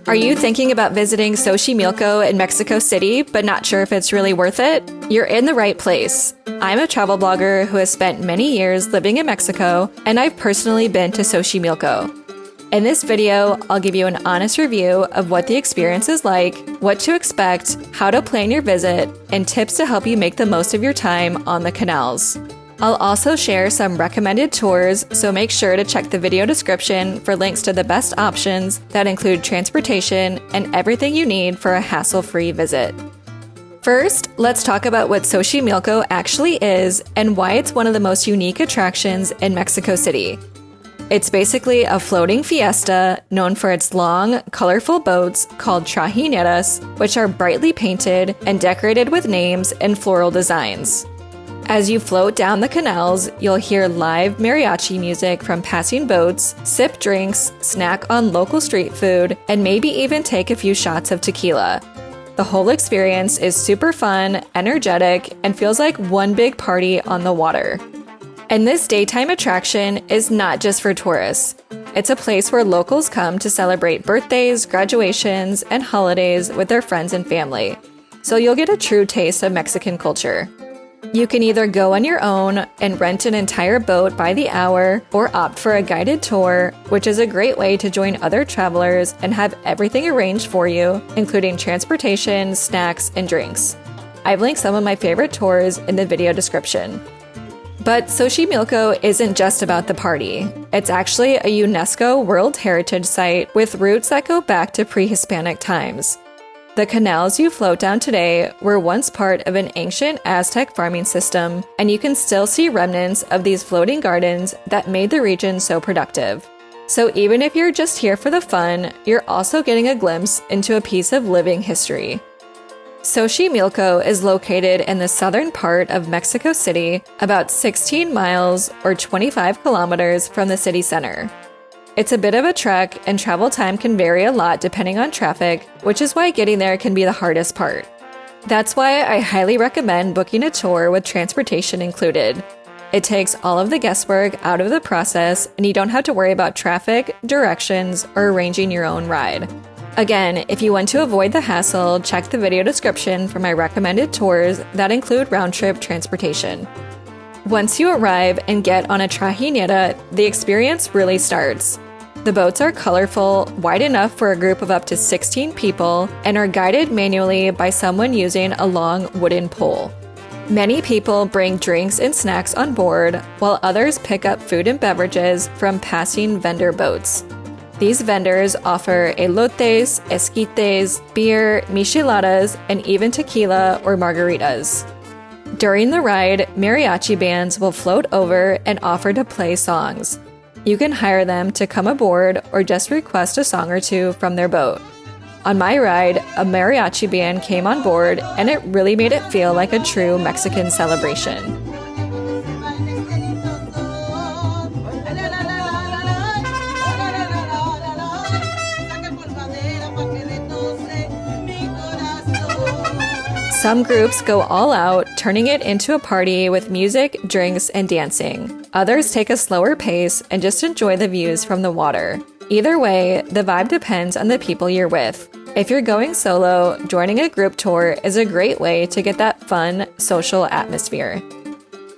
Are you thinking about visiting Xochimilco in Mexico City, but not sure if it's really worth it? You're in the right place. I'm a travel blogger who has spent many years living in Mexico, and I've personally been to Xochimilco. In this video, I'll give you an honest review of what the experience is like, what to expect, how to plan your visit, and tips to help you make the most of your time on the canals. I'll also share some recommended tours, so make sure to check the video description for links to the best options that include transportation and everything you need for a hassle-free visit. First, let's talk about what Xochimilco actually is and why it's one of the most unique attractions in Mexico City. It's basically a floating fiesta known for its long, colorful boats called trajineras, which are brightly painted and decorated with names and floral designs. As you float down the canals, you'll hear live mariachi music from passing boats, sip drinks, snack on local street food, and maybe even take a few shots of tequila. The whole experience is super fun, energetic, and feels like one big party on the water. And this daytime attraction is not just for tourists. It's a place where locals come to celebrate birthdays, graduations, and holidays with their friends and family. So you'll get a true taste of Mexican culture. You can either go on your own and rent an entire boat by the hour, or opt for a guided tour, which is a great way to join other travelers and have everything arranged for you, including transportation, snacks, and drinks. I've linked some of my favorite tours in the video description. But Xochimilco isn't just about the party. It's actually a UNESCO World Heritage Site with roots that go back to pre-Hispanic times. The canals you float down today were once part of an ancient Aztec farming system, and you can still see remnants of these floating gardens that made the region so productive. So even if you're just here for the fun, you're also getting a glimpse into a piece of living history. Xochimilco is located in the southern part of Mexico City, about 16 miles or 25 kilometers from the city center. It's a bit of a trek, and travel time can vary a lot depending on traffic, which is why getting there can be the hardest part. That's why I highly recommend booking a tour with transportation included. It takes all of the guesswork out of the process, and you don't have to worry about traffic, directions, or arranging your own ride. Again, if you want to avoid the hassle, check the video description for my recommended tours that include round-trip transportation. Once you arrive and get on a trajinera, the experience really starts. The boats are colorful, wide enough for a group of up to 16 people, and are guided manually by someone using a long wooden pole. Many people bring drinks and snacks on board, while others pick up food and beverages from passing vendor boats. These vendors offer elotes, esquites, beer, micheladas, and even tequila or margaritas. During the ride, mariachi bands will float over and offer to play songs. You can hire them to come aboard or just request a song or two from their boat. On my ride, a mariachi band came on board, and it really made it feel like a true Mexican celebration. Some groups go all out, turning it into a party with music, drinks, and dancing. Others take a slower pace and just enjoy the views from the water. Either way, the vibe depends on the people you're with. If you're going solo, joining a group tour is a great way to get that fun, social atmosphere.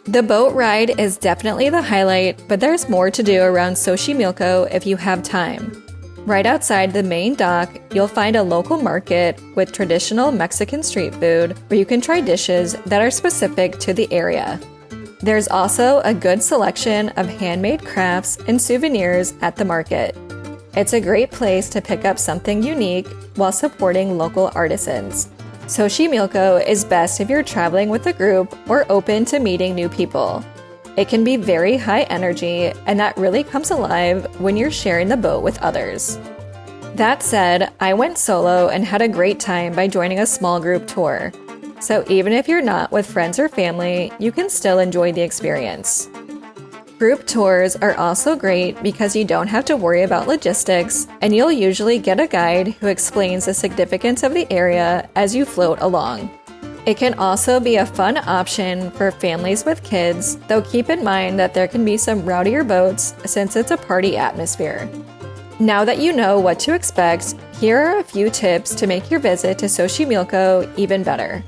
The boat ride is definitely the highlight, but there's more to do around Xochimilco if you have time. Right outside the main dock, you'll find a local market with traditional Mexican street food where you can try dishes that are specific to the area. There's also a good selection of handmade crafts and souvenirs at the market. It's a great place to pick up something unique while supporting local artisans. Xochimilco is best if you're traveling with a group or open to meeting new people. It can be very high energy, and that really comes alive when you're sharing the boat with others. That said, I went solo and had a great time by joining a small group tour. So even if you're not with friends or family, you can still enjoy the experience. Group tours are also great because you don't have to worry about logistics, and you'll usually get a guide who explains the significance of the area as you float along. It can also be a fun option for families with kids, though keep in mind that there can be some rowdier boats since it's a party atmosphere. Now that you know what to expect, here are a few tips to make your visit to Xochimilco even better.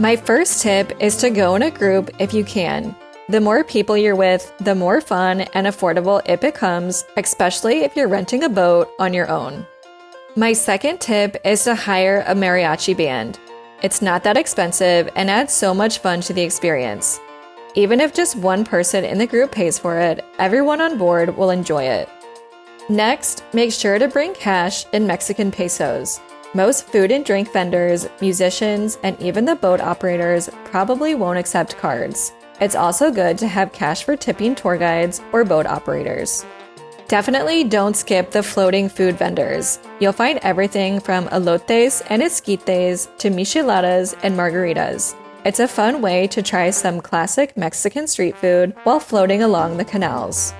My first tip is to go in a group if you can. The more people you're with, the more fun and affordable it becomes, especially if you're renting a boat on your own. My second tip is to hire a mariachi band. It's not that expensive and adds so much fun to the experience. Even if just one person in the group pays for it, everyone on board will enjoy it. Next, make sure to bring cash in Mexican pesos. Most food and drink vendors, musicians, and even the boat operators probably won't accept cards. It's also good to have cash for tipping tour guides or boat operators. Definitely don't skip the floating food vendors. You'll find everything from elotes and esquites to micheladas and margaritas. It's a fun way to try some classic Mexican street food while floating along the canals.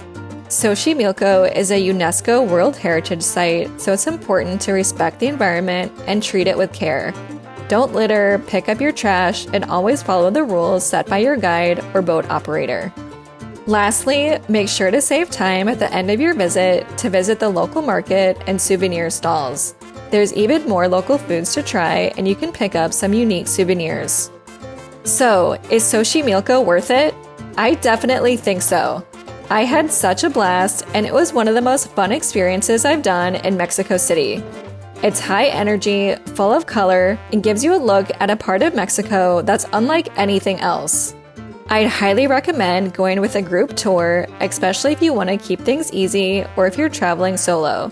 Xochimilco is a UNESCO World Heritage Site, so it's important to respect the environment and treat it with care. Don't litter, pick up your trash, and always follow the rules set by your guide or boat operator. Lastly, make sure to save time at the end of your visit to visit the local market and souvenir stalls. There's even more local foods to try, and you can pick up some unique souvenirs. So, is Xochimilco worth it? I definitely think so. I had such a blast, and it was one of the most fun experiences I've done in Mexico City. It's high energy, full of color, and gives you a look at a part of Mexico that's unlike anything else. I'd highly recommend going with a group tour, especially if you want to keep things easy or if you're traveling solo.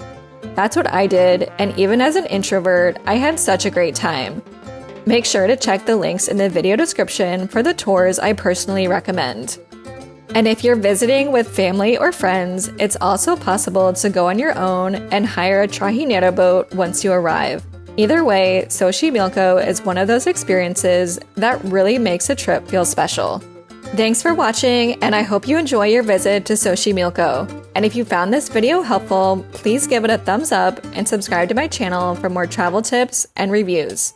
That's what I did, and even as an introvert, I had such a great time. Make sure to check the links in the video description for the tours I personally recommend. And if you're visiting with family or friends, it's also possible to go on your own and hire a trajinera boat once you arrive. Either way, Xochimilco is one of those experiences that really makes a trip feel special. Thanks for watching, and I hope you enjoy your visit to Xochimilco. And if you found this video helpful, please give it a thumbs up and subscribe to my channel for more travel tips and reviews.